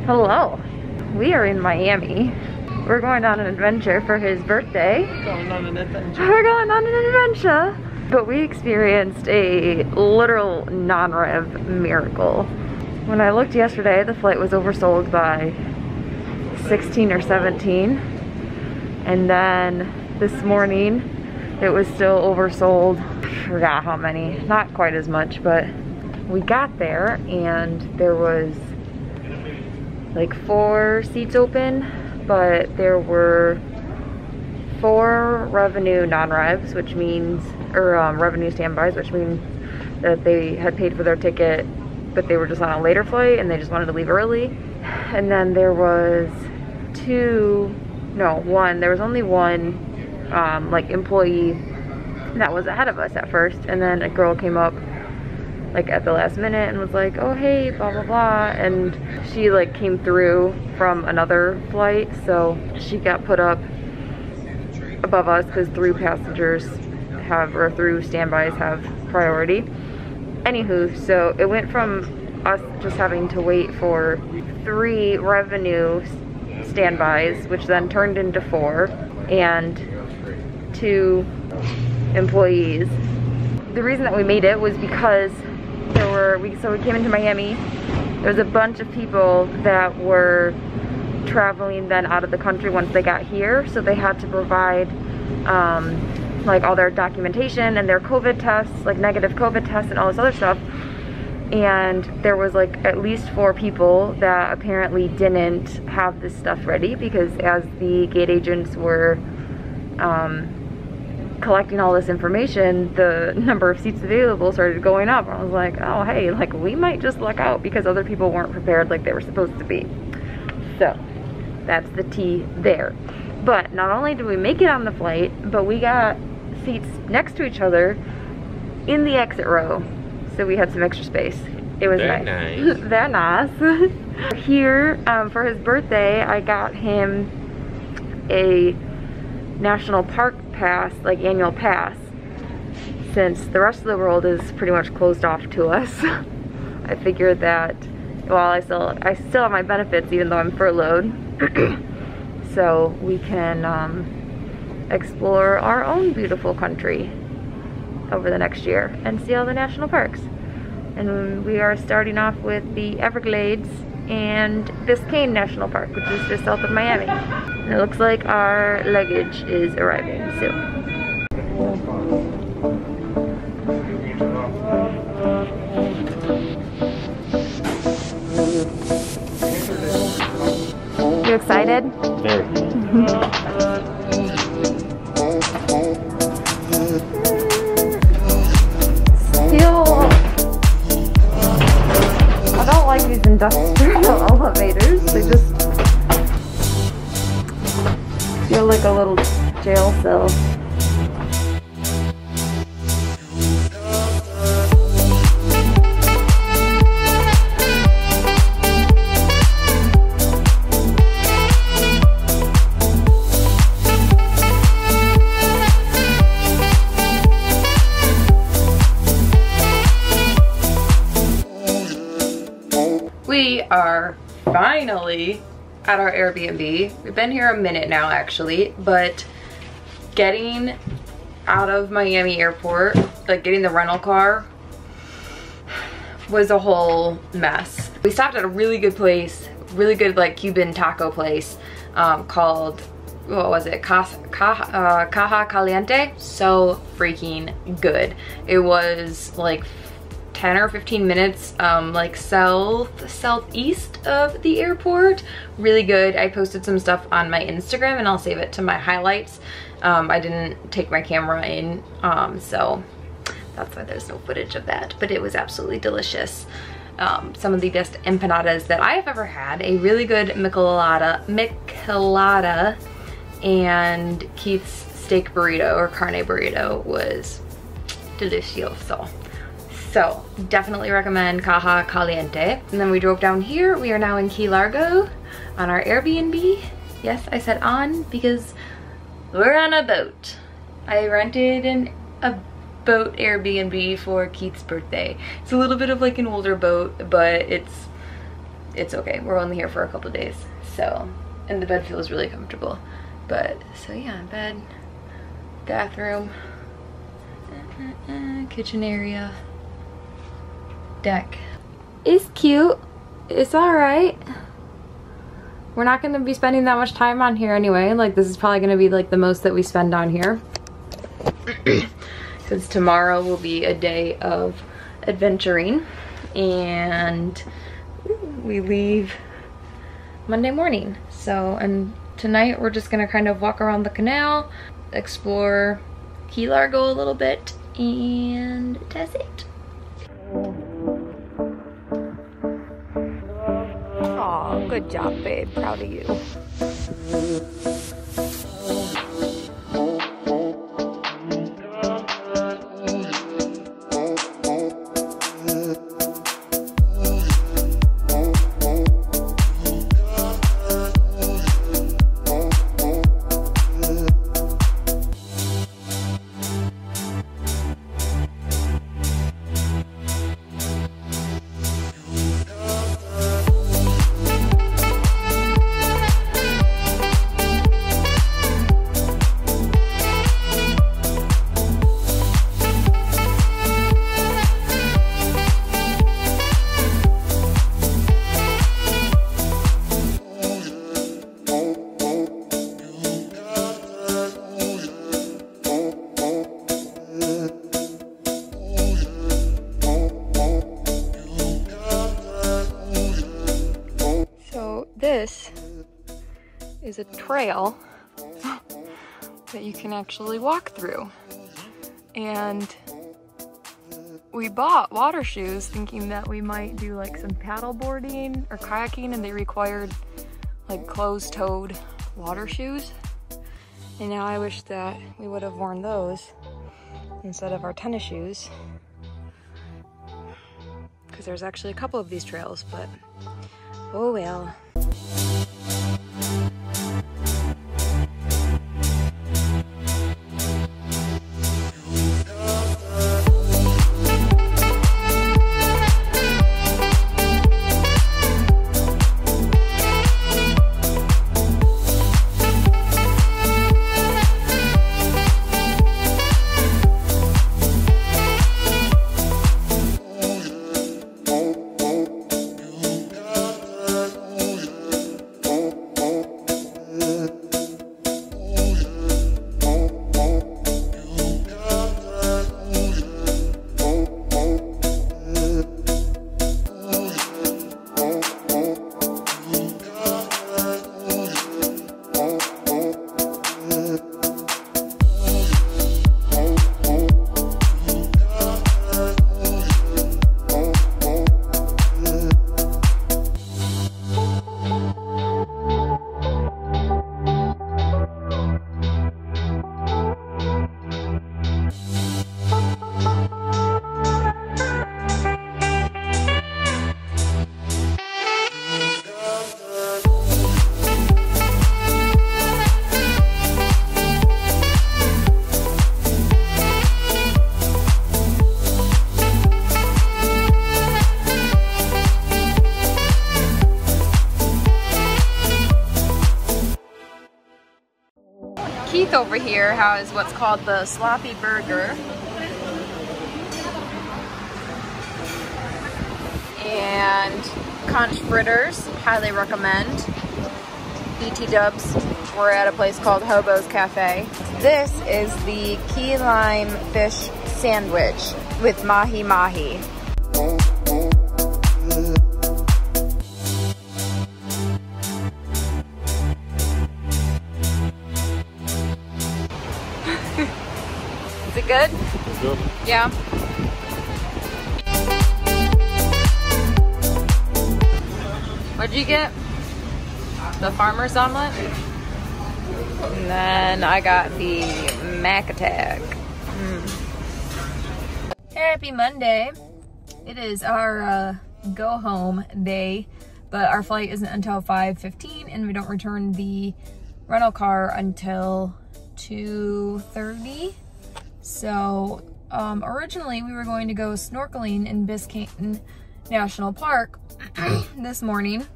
Hello. We are in Miami. We're going on an adventure for his birthday. Going on an adventure. We're going on an adventure. But we experienced a literal non-rev miracle. When I looked yesterday, the flight was oversold by 16 or 17. And then this morning, it was still oversold. I forgot how many. Not quite as much, but we got there and there was like 4 seats open, but there were 4 revenue non-revs, which means, or revenue standbys, which means that they had paid for their ticket, but they were just on a later flight and they just wanted to leave early. And then there was there was only one like employee that was ahead of us at first, and then a girl came up like at the last minute and was like, oh hey, blah blah blah, and she like came through from another flight, so she got put up above us because through passengers have, or through standbys have priority. Anywho, so it went from us just having to wait for 3 revenue standbys, which then turned into 4, and 2 employees. The reason that we made it was because so we came into Miami. There was a bunch of people that were traveling then out of the country once they got here, so they had to provide like all their documentation and their COVID tests, like negative COVID tests and all this other stuff. And there was like at least 4 people that apparently didn't have this stuff ready, because as the gate agents were collecting all this information, the number of seats available started going up. I was like, oh hey, like we might just luck out because other people weren't prepared like they were supposed to be. So that's the tea there. But not only did we make it on the flight, but we got seats next to each other in the exit row, so we had some extra space. It was Very nice. Very nice. Here for his birthday, I got him a national park pass, like annual pass, since the rest of the world is pretty much closed off to us. I figured that, well, I still have my benefits even though I'm furloughed, so we can explore our own beautiful country over the next year and see all the national parks. And we are starting off with the Everglades and Biscayne National Park, which is just south of Miami. And it looks like our luggage is arriving soon. You excited? Very. I don't like these industrial elevators. They just feel like a little jail cell. We are finally at our Airbnb. We've been here a minute now actually, but getting out of Miami airport, like getting the rental car, was a whole mess. We stopped at a really good place, really good like Cuban taco place called, what was it, Caja Caliente. So freaking good. It was like 10 or 15 minutes like southeast of the airport. Really good. I posted some stuff on my Instagram and I'll save it to my highlights. I didn't take my camera in, so that's why there's no footage of that, but it was absolutely delicious. Some of the best empanadas that I have ever had. A really good michelada and Keith's steak burrito or carne burrito was delicioso. So definitely recommend Caja Caliente. And then we drove down here. We are now in Key Largo on our Airbnb. Yes, I said on because we're on a boat. I rented a boat Airbnb for Keith's birthday. It's a little bit of like an older boat, but it's okay. We're only here for a couple days. So, and the bed feels really comfortable. But, so yeah, bed, bathroom, kitchen area, deck. It's cute. It's alright. We're not gonna be spending that much time on here anyway. Like, this is probably gonna be like the most that we spend on here. Because tomorrow will be a day of adventuring. And we leave Monday morning. So, and tonight we're just gonna kind of walk around the canal, explore Key Largo a little bit, and that's it. Aw, good job, babe. Proud of you. This is a trail that you can actually walk through. And we bought water shoes thinking that we might do like some paddle boarding or kayaking, and they required like closed-toed water shoes. And now I wish that we would have worn those instead of our tennis shoes, because there's actually a couple of these trails, but oh well. Keith over here has what's called the sloppy burger. And conch fritters, highly recommend. BT dubs, we're at a place called Hobo's Cafe. This is the key lime fish sandwich with mahi mahi. Is it good? It's good. Yeah. What'd you get? The farmer's omelet? And then I got the Mac Attack. Happy Monday. It is our go home day, but our flight isn't until 5:15 and we don't return the rental car until 2:30. So originally we were going to go snorkeling in Biscayne National Park, this morning,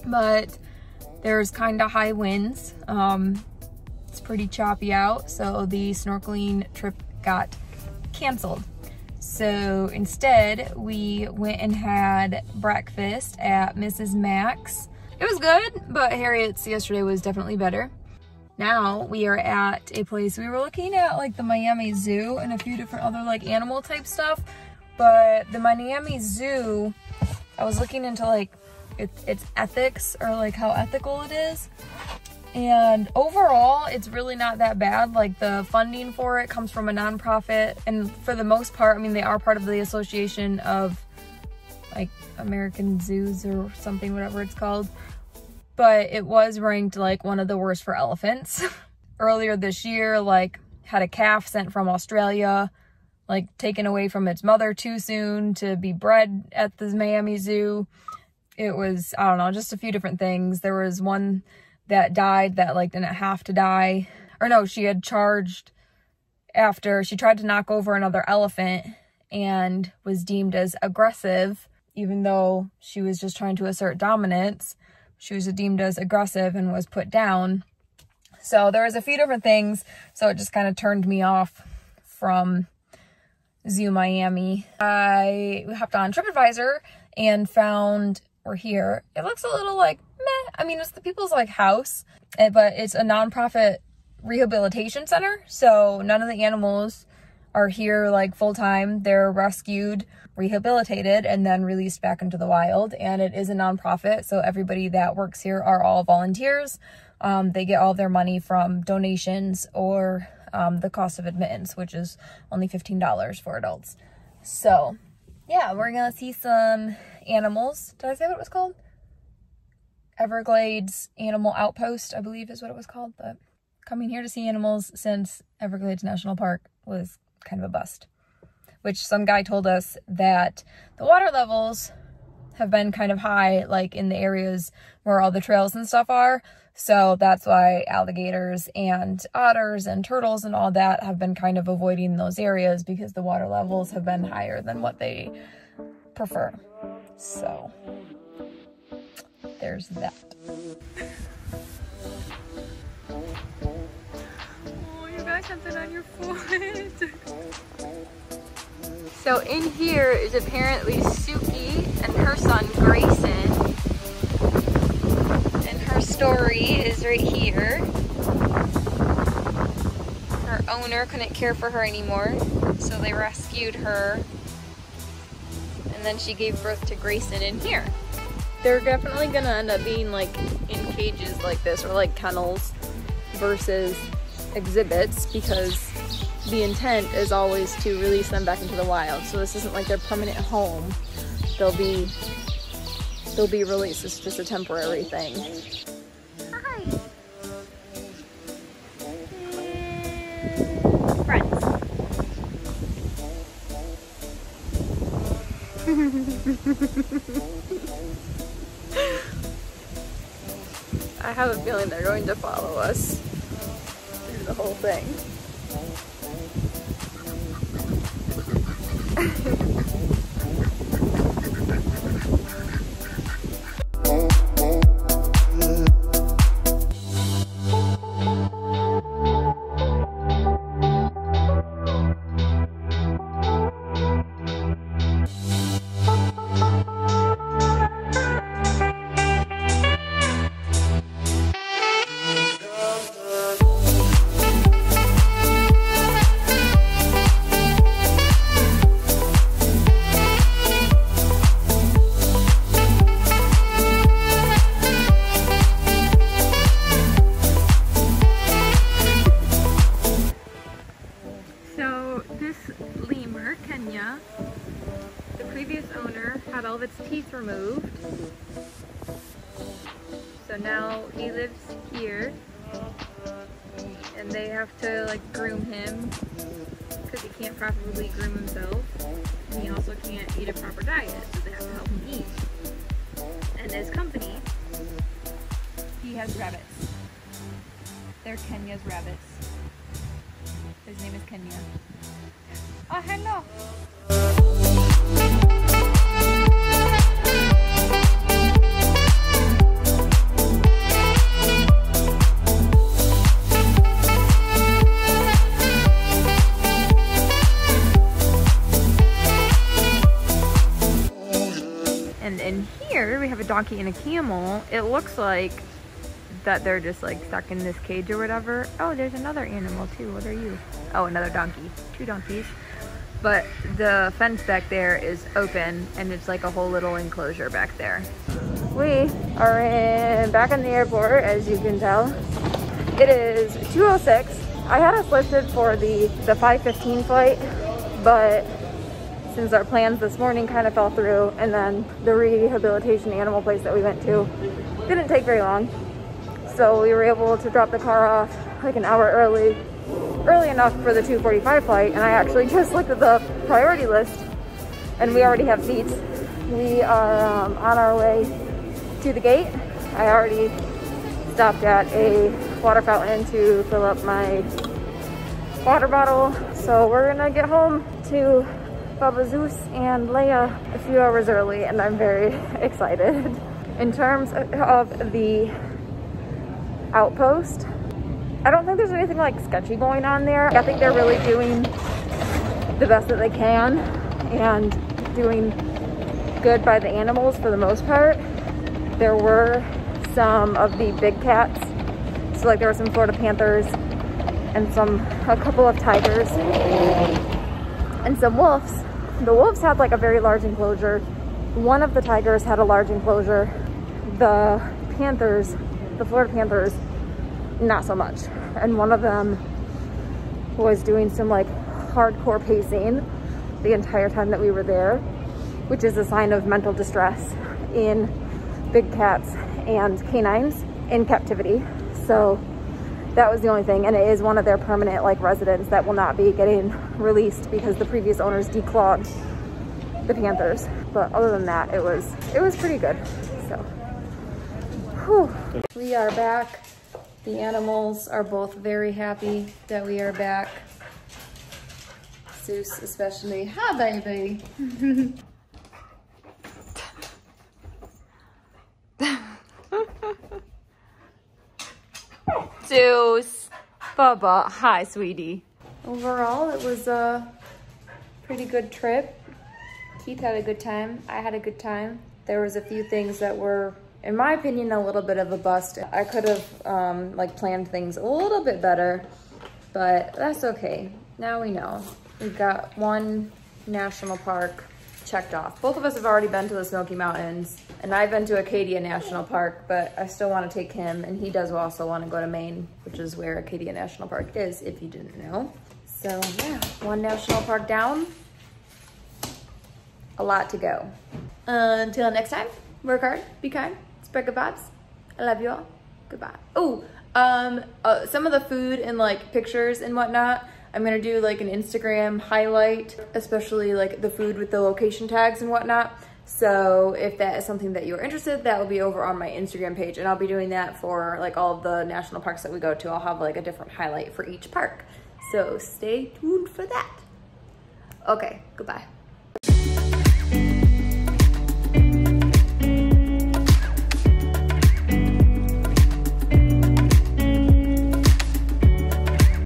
but there's kind of high winds. It's pretty choppy out, so the snorkeling trip got canceled. So instead, we went and had breakfast at Mrs. Mack's. It was good, but Harriet's yesterday was definitely better. Now we are at a place, we were looking at like the Miami Zoo and a few different other like animal type stuff, but the Miami Zoo, I was looking into like its ethics, or like how ethical it is. And overall, it's really not that bad. Like the funding for it comes from a nonprofit, and for the most part, I mean, they are part of the Association of like American Zoos or something, whatever it's called. But it was ranked like one of the worst for elephants. Earlier this year, like had a calf sent from Australia, like taken away from its mother too soon to be bred at the Miami Zoo. It was, I don't know, just a few different things. There was one that died that like didn't have to die. Or no, she had charged after she tried to knock over another elephant and was deemed as aggressive, even though she was just trying to assert dominance. She was deemed as aggressive and was put down. So there was a few different things. So it just kind of turned me off from Zoo Miami. I hopped on TripAdvisor and found, we're here. It looks a little like meh. I mean, it's the people's like house, but it's a nonprofit rehabilitation center. So none of the animals are here like full time. They're rescued, rehabilitated, and then released back into the wild. And it is a nonprofit, so everybody that works here are all volunteers. They get all their money from donations or the cost of admittance, which is only $15 for adults. So yeah, we're gonna see some animals. Did I say what it was called? Everglades Animal Outpost, I believe is what it was called. But coming here to see animals since Everglades National Park was kind of a bust. Which some guy told us that the water levels have been kind of high, like in the areas where all the trails and stuff are. So that's why alligators and otters and turtles and all that have been kind of avoiding those areas, because the water levels have been higher than what they prefer. So there's that. Oh, you got something on your foot. So in here is apparently Suki and her son Grayson. And her story is right here. Her owner couldn't care for her anymore, so they rescued her. And then she gave birth to Grayson in here. They're definitely gonna end up being like in cages like this, or like kennels versus exhibits, because the intent is always to release them back into the wild. So this isn't like their permanent home. They'll be released. It's just a temporary thing. Hi. Friends. I have a feeling they're going to follow us through the whole thing. Removed. So now he lives here, and they have to like groom him because he can't properly groom himself, and he also can't eat a proper diet, so they have to help him eat. And his company, he has rabbits. They're Kenya's rabbits. His name is Kenya. Oh, hello. a donkey and a camel. It looks like that they're just like stuck in this cage or whatever. Oh, there's another animal too. What are you? Oh, another donkey. 2 donkeys. But the fence back there is open and it's like a whole little enclosure back there. We are back in the airport, as you can tell. It is 2:06. I had us listed for the 5:15 flight, but since our plans this morning kind of fell through, and then the rehabilitation animal place that we went to didn't take very long. So we were able to drop the car off like an hour early enough for the 2:45 flight, and I actually just looked at the priority list and we already have seats. We are on our way to the gate. I already stopped at a water fountain to fill up my water bottle. So we're gonna get home to Bubba Zeus and Leia a few hours early, and I'm very excited. In terms of the outpost, I don't think there's anything like sketchy going on there. I think they're really doing the best that they can and doing good by the animals for the most part. There were some of the big cats, so like there were some Florida panthers and a couple of tigers and some wolves. The wolves had like a very large enclosure. One of the tigers had a large enclosure. The panthers, the Florida panthers, not so much. And one of them was doing some like hardcore pacing the entire time that we were there, which is a sign of mental distress in big cats and canines in captivity. So that was the only thing, and it is one of their permanent like residents that will not be getting released because the previous owners declawed the panthers. But other than that, it was pretty good. So whew. We are back. The animals are both very happy that we are back. Zeus especially. Hi, baby. Zeus. Bubba. Hi, sweetie. Overall, it was a pretty good trip. Keith had a good time. I had a good time. There was a few things that were, in my opinion, a little bit of a bust. I could have like planned things a little bit better, but that's okay. Now we know. We've got one national park checked off. Both of us have already been to the Smoky Mountains, and I've been to Acadia National Park, but I still want to take him, and he does also want to go to Maine, which is where Acadia National Park is, if you didn't know. So yeah, one national park down, a lot to go. Until next time, work hard, be kind, spread good vibes. I love you all. Goodbye. Oh, some of the food and like pictures and whatnot, I'm gonna do like an Instagram highlight, especially like the food with the location tags and whatnot. So if that is something that you're interested, that will be over on my Instagram page, and I'll be doing that for like all of the national parks that we go to. I'll have like a different highlight for each park. So stay tuned for that. Okay, goodbye.